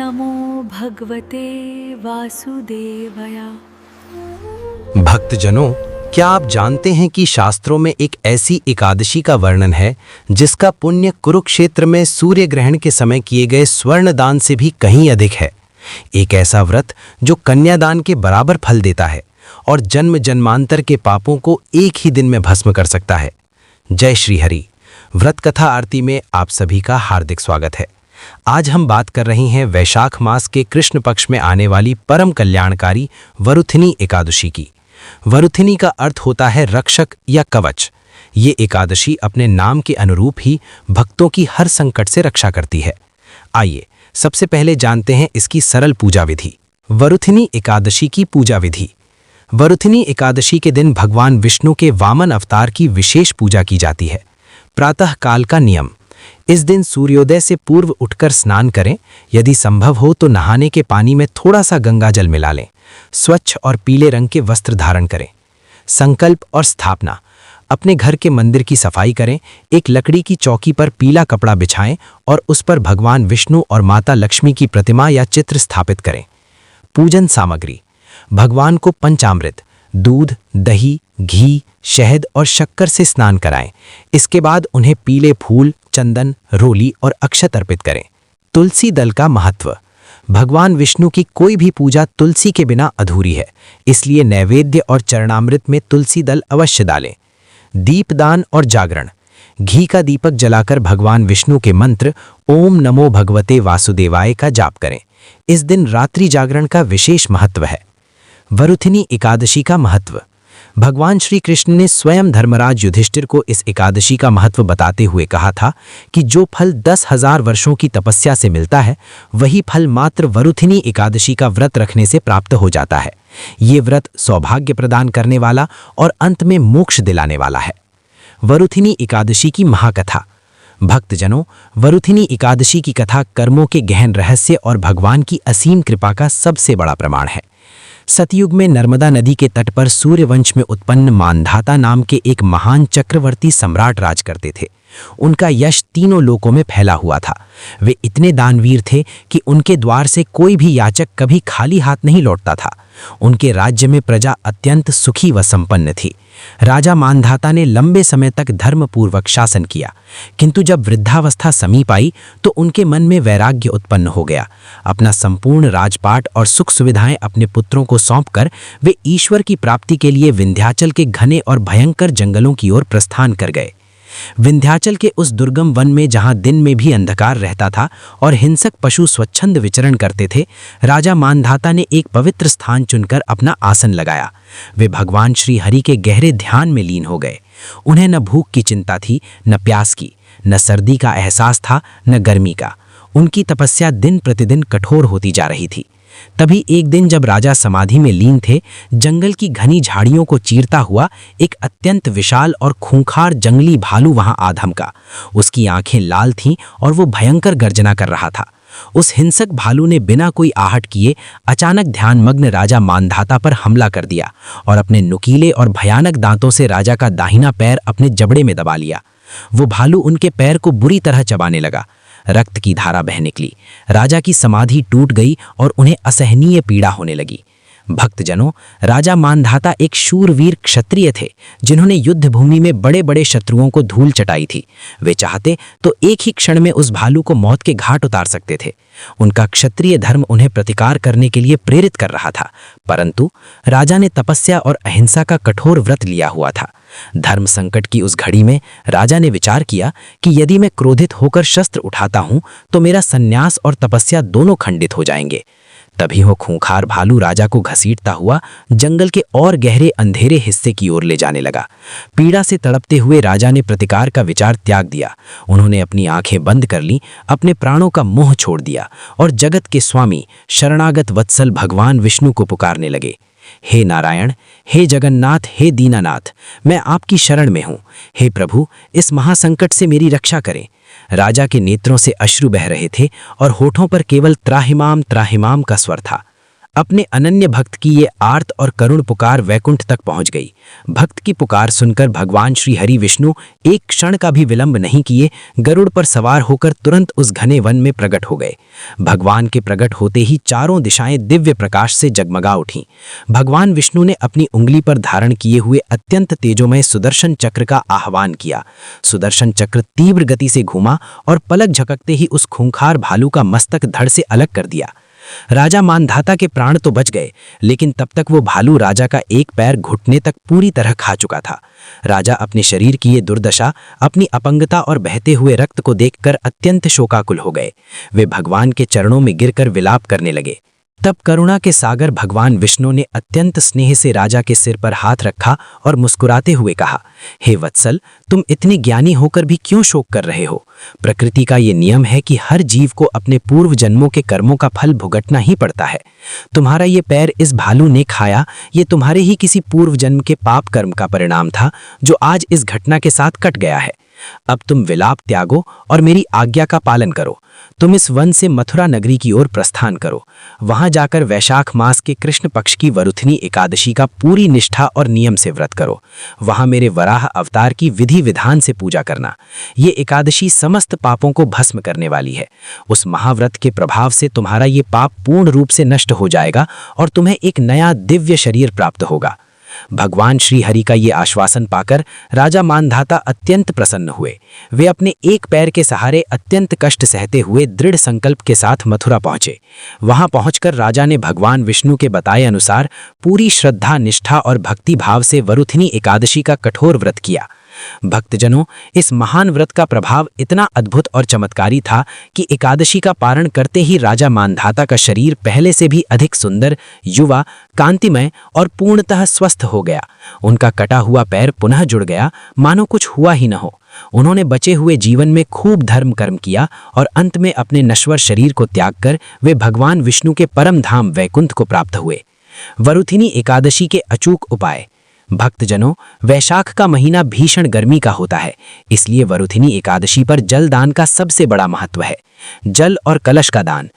नमो भगवते वासुदेवाय। भक्तजनों, क्या आप जानते हैं कि शास्त्रों में एक ऐसी एकादशी का वर्णन है जिसका पुण्य कुरुक्षेत्र में सूर्य ग्रहण के समय किए गए स्वर्ण दान से भी कहीं अधिक है। एक ऐसा व्रत जो कन्यादान के बराबर फल देता है और जन्म जन्मांतर के पापों को एक ही दिन में भस्म कर सकता है। जय श्री हरि। व्रत कथा आरती में आप सभी का हार्दिक स्वागत है। आज हम बात कर रही हैं वैशाख मास के कृष्ण पक्ष में आने वाली परम कल्याणकारी वरुथिनी एकादशी की। वरुथिनी का अर्थ होता है रक्षक या कवच। ये एकादशी अपने नाम के अनुरूप ही भक्तों की हर संकट से रक्षा करती है। आइए सबसे पहले जानते हैं इसकी सरल पूजा विधि। वरुथिनी एकादशी की पूजा विधि। वरुथिनी एकादशी के दिन भगवान विष्णु के वामन अवतार की विशेष पूजा की जाती है। प्रातः काल का नियम। इस दिन सूर्योदय से पूर्व उठकर स्नान करें। यदि संभव हो तो नहाने के पानी में थोड़ा सा गंगा जल मिला लें। स्वच्छ और पीले रंग के वस्त्र धारण करें। संकल्प और स्थापना। अपने घर के मंदिर की सफाई करें। एक लकड़ी की चौकी पर पीला कपड़ा बिछाएं और उस पर भगवान विष्णु और माता लक्ष्मी की प्रतिमा या चित्र स्थापित करें। पूजन सामग्री। भगवान को पंचामृत, दूध, दही, घी, शहद और शक्कर से स्नान कराएं। इसके बाद उन्हें पीले फूल, चंदन, रोली और अक्षत अर्पित करें। तुलसी दल का महत्व। भगवान विष्णु की कोई भी पूजा तुलसी के बिना अधूरी है, इसलिए नैवेद्य और चरणामृत में तुलसी दल अवश्य डालें। दीपदान और जागरण। घी का दीपक जलाकर भगवान विष्णु के मंत्र ओम नमो भगवते वासुदेवाय का जाप करें। इस दिन रात्रि जागरण का विशेष महत्व है। वरुथिनी एकादशी का महत्व। भगवान श्री कृष्ण ने स्वयं धर्मराज युधिष्ठिर को इस एकादशी का महत्व बताते हुए कहा था कि जो फल 10,000 वर्षों की तपस्या से मिलता है, वही फल मात्र वरुथिनी एकादशी का व्रत रखने से प्राप्त हो जाता है। ये व्रत सौभाग्य प्रदान करने वाला और अंत में मोक्ष दिलाने वाला है। वरुथिनी एकादशी की महाकथा। भक्तजनों, वरुथिनी एकादशी की कथा कर्मों के गहन रहस्य और भगवान की असीम कृपा का सबसे बड़ा प्रमाण है। सतयुग में नर्मदा नदी के तट पर सूर्यवंश में उत्पन्न मांधाता नाम के एक महान चक्रवर्ती सम्राट राज करते थे। उनका यश तीनों लोकों में फैला हुआ था। वे इतने दानवीर थे कि उनके द्वार से कोई भी याचक कभी खाली हाथ नहीं लौटता था। उनके राज्य में प्रजा अत्यंत सुखी व संपन्न थी। राजा मांधाता ने लंबे समय तक धर्मपूर्वक शासन किया, किंतु जब वृद्धावस्था समीप आई तो उनके मन में वैराग्य उत्पन्न हो गया। अपना संपूर्ण राजपाट और सुख सुविधाएं अपने पुत्रों को सौंपकर वे ईश्वर की प्राप्ति के लिए विंध्याचल के घने और भयंकर जंगलों की ओर प्रस्थान कर गए। विंध्याचल के उस दुर्गम वन में जहां दिन में भी अंधकार रहता था और हिंसक पशु स्वच्छंद विचरण करते थे, राजा मांधाता ने एक पवित्र स्थान चुनकर अपना आसन लगाया। वे भगवान श्री हरि के गहरे ध्यान में लीन हो गए। उन्हें न भूख की चिंता थी, न प्यास की, न सर्दी का एहसास था, न गर्मी का। उनकी तपस्या दिन प्रतिदिन कठोर होती जा रही थी। तभी एक दिन जब राजा समाधि में लीन थे, जंगल की घनी झाड़ियों को चीरता हुआ एक अत्यंत विशाल और खूंखार जंगली भालू वहां आ धमका। उसकी आंखें लाल थीं और वो भयंकर गर्जना कर रहा था। उस हिंसक भालू ने बिना कोई आहट किए अचानक ध्यानमग्न राजा मांधाता पर हमला कर दिया और अपने नुकीले और भयानक दांतों से राजा का दाहिना पैर अपने जबड़े में दबा लिया। वो भालू उनके पैर को बुरी तरह चबाने लगा। रक्त की धारा बह निकली। राजा की समाधि टूट गई और उन्हें असहनीय पीड़ा होने लगी। भक्तजनों, राजा मांधाता एक शूरवीर क्षत्रिय थे जिन्होंने युद्ध भूमि में बड़े बड़े शत्रुओं को धूल चटाई थी। वे चाहते तो एक ही क्षण में उस भालू को मौत के घाट उतार सकते थे। उनका क्षत्रिय धर्म उन्हें प्रतिकार करने के लिए प्रेरित कर रहा था, परंतु राजा ने तपस्या और अहिंसा का कठोर व्रत लिया हुआ था। धर्म संकट की उस घड़ी में राजा ने विचार किया कि यदि मैं क्रोधित होकर शस्त्र उठाता हूं तो मेरा संन्यास और तपस्या दोनों खंडित हो जाएंगे। तभी वो खूंखार भालू राजा को घसीटता हुआ जंगल के और गहरे अंधेरे हिस्से की ओर ले जाने लगा। पीड़ा से तड़पते हुए राजा ने प्रतिकार का विचार त्याग दिया। उन्होंने अपनी आंखें बंद कर लीं, अपने प्राणों का मोह छोड़ दिया और जगत के स्वामी शरणागत वत्सल भगवान विष्णु को पुकारने लगे। हे नारायण, हे जगन्नाथ, हे दीनानाथ, मैं आपकी शरण में हूँ। हे प्रभु, इस महासंकट से मेरी रक्षा करें। राजा के नेत्रों से अश्रु बह रहे थे और होठों पर केवल त्राहिमाम त्राहिमाम का स्वर था। अपने अनन्य भक्त की ये आर्त और करुण पुकार वैकुंठ तक पहुंच गई। भक्त की पुकार सुनकर भगवान श्री हरि विष्णु एक क्षण का भी विलंब नहीं किए, गरुड़ पर सवार होकर तुरंत उस घने वन में प्रकट हो गए। भगवान के प्रकट होते ही चारों दिशाएं दिव्य प्रकाश से जगमगा उठीं। भगवान विष्णु ने अपनी उंगली पर धारण किए हुए अत्यंत तेजोमय सुदर्शन चक्र का आह्वान किया। सुदर्शन चक्र तीव्र गति से घूमा और पलक झपकते ही उस खूंखार भालू का मस्तक धड़ से अलग कर दिया। राजा मानधाता के प्राण तो बच गए, लेकिन तब तक वो भालू राजा का एक पैर घुटने तक पूरी तरह खा चुका था। राजा अपने शरीर की ये दुर्दशा, अपनी अपंगता और बहते हुए रक्त को देखकर अत्यंत शोकाकुल हो गए। वे भगवान के चरणों में गिरकर विलाप करने लगे। तब करुणा के सागर भगवान विष्णु ने अत्यंत स्नेह से राजा के सिर पर हाथ रखा और मुस्कुराते हुए कहा, हे वत्सल, तुम इतने ज्ञानी होकर भी क्यों शोक कर रहे हो? प्रकृति का ये नियम है कि हर जीव को अपने पूर्व जन्मों के कर्मों का फल भुगतना ही पड़ता है। तुम्हारा ये पैर इस भालू ने खाया, ये तुम्हारे ही किसी पूर्व जन्म के पाप कर्म का परिणाम था, जो आज इस घटना के साथ कट गया है। अब तुम विलाप त्यागो और मेरी आज्ञा का पालन करो। तुम इस वन से मथुरा नगरी की ओर प्रस्थान करो। वहां जाकर वैशाख मास के कृष्ण पक्ष की वरुथनी एकादशी का पूरी निष्ठा और नियम से व्रत करो। वहां मेरे वराह अवतार की विधि विधान से पूजा करना। ये एकादशी समस्त पापों को भस्म करने वाली है। उस महाव्रत के प्रभाव से तुम्हारा ये पाप पूर्ण रूप से नष्ट हो जाएगा और तुम्हें एक नया दिव्य शरीर प्राप्त होगा। भगवान श्री हरि का ये आश्वासन पाकर राजा मानधाता अत्यंत प्रसन्न हुए। वे अपने एक पैर के सहारे अत्यंत कष्ट सहते हुए दृढ़ संकल्प के साथ मथुरा पहुंचे। वहां पहुंचकर राजा ने भगवान विष्णु के बताए अनुसार पूरी श्रद्धा, निष्ठा और भक्ति भाव से वरुथनी एकादशी का कठोर व्रत किया। भक्तजनों, इस महान व्रत का प्रभाव इतना अद्भुत और चमत्कारी था कि एकादशी का पारण करते ही राजा मानधाता का शरीर पहले से भी अधिक सुंदर, युवा, कांतिमय और पूर्णतः स्वस्थ हो गया। उनका कटा हुआ पैर पुनः जुड़ गया, मानो कुछ हुआ ही न हो। उन्होंने बचे हुए जीवन में खूब धर्म कर्म किया और अंत में अपने नश्वर शरीर को त्याग कर वे भगवान विष्णु के परम धाम वैकुंठ को प्राप्त हुए। वरुथिनी एकादशी के अचूक उपाय। भक्तजनों, वैशाख का महीना भीषण गर्मी का होता है, इसलिए वरुथिनी एकादशी पर जल दान का सबसे बड़ा महत्व है। जल और कलश का दान।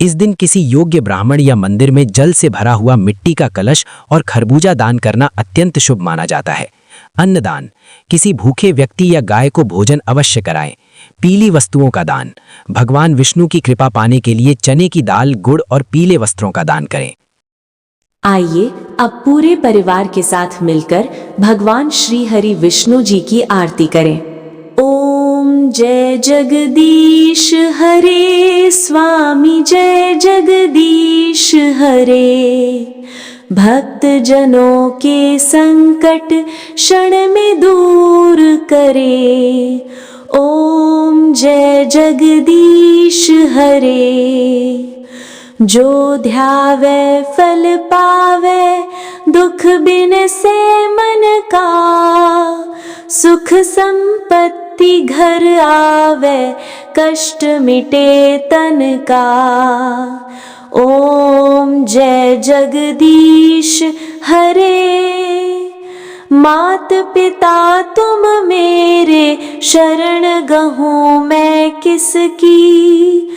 इस दिन किसी योग्य ब्राह्मण या मंदिर में जल से भरा हुआ मिट्टी का कलश और खरबूजा दान करना अत्यंत शुभ माना जाता है। अन्नदान। किसी भूखे व्यक्ति या गाय को भोजन अवश्य कराएं। पीली वस्तुओं का दान। भगवान विष्णु की कृपा पाने के लिए चने की दाल, गुड़ और पीले वस्त्रों का दान करें। आइए अब पूरे परिवार के साथ मिलकर भगवान श्री हरि विष्णु जी की आरती करें। ओम जय जगदीश हरे स्वामी, जय जगदीश हरे। भक्त जनों के संकट क्षण में दूर करे। ओम जय जगदीश हरे। जो ध्यावे फल पावे, दुख बिन से मन का। सुख संपत्ति घर आवे, कष्ट मिटे तन का। ओम जय जगदीश हरे। मात पिता तुम मेरे, शरण गहूँ मैं किसकी।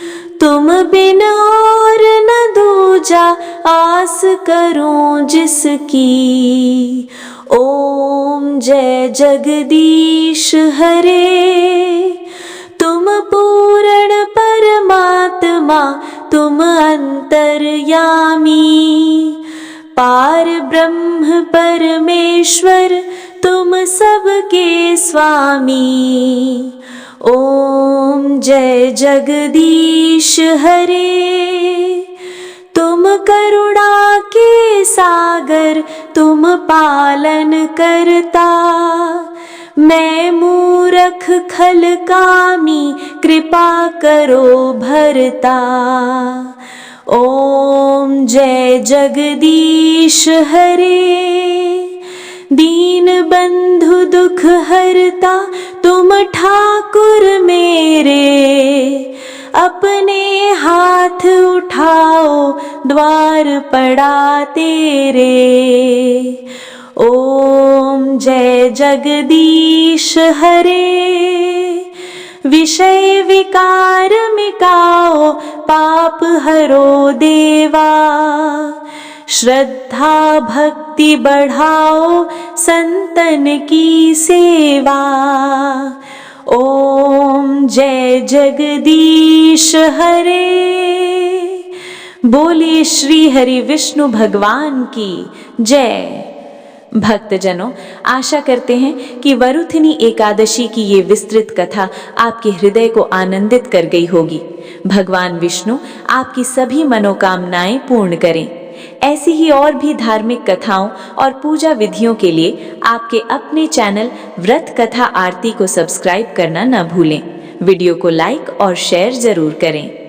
तुम बिन और न दूजा, आस करूं जिसकी। ओम जय जगदीश हरे। तुम पूर्ण परमात्मा, तुम अंतर्यामी। पार ब्रह्म परमेश्वर, तुम सबके स्वामी। ओम जय जगदीश हरे। तुम करुणा के सागर, तुम पालन करता। मैं मूरख खल कामी, कृपा करो भरता। ओम जय जगदीश हरे। दीन बंधु दुख हरता, तुम ठाकुर मेरे। अपने हाथ उठाओ, द्वार पड़ा तेरे। ओम जय जगदीश हरे। विषय विकार मिटाओ, पाप हरो देवा। श्रद्धा भक्ति बढ़ाओ संतन की सेवा। ओम जय जगदीश हरे। बोलिए श्री हरि विष्णु भगवान की जय। भक्तजनों, आशा करते हैं कि वरुथिनी एकादशी की ये विस्तृत कथा आपके हृदय को आनंदित कर गई होगी। भगवान विष्णु आपकी सभी मनोकामनाएं पूर्ण करें। ऐसी ही और भी धार्मिक कथाओं और पूजा विधियों के लिए आपके अपने चैनल व्रत कथा आरती को सब्सक्राइब करना न भूलें। वीडियो को लाइक और शेयर जरूर करें।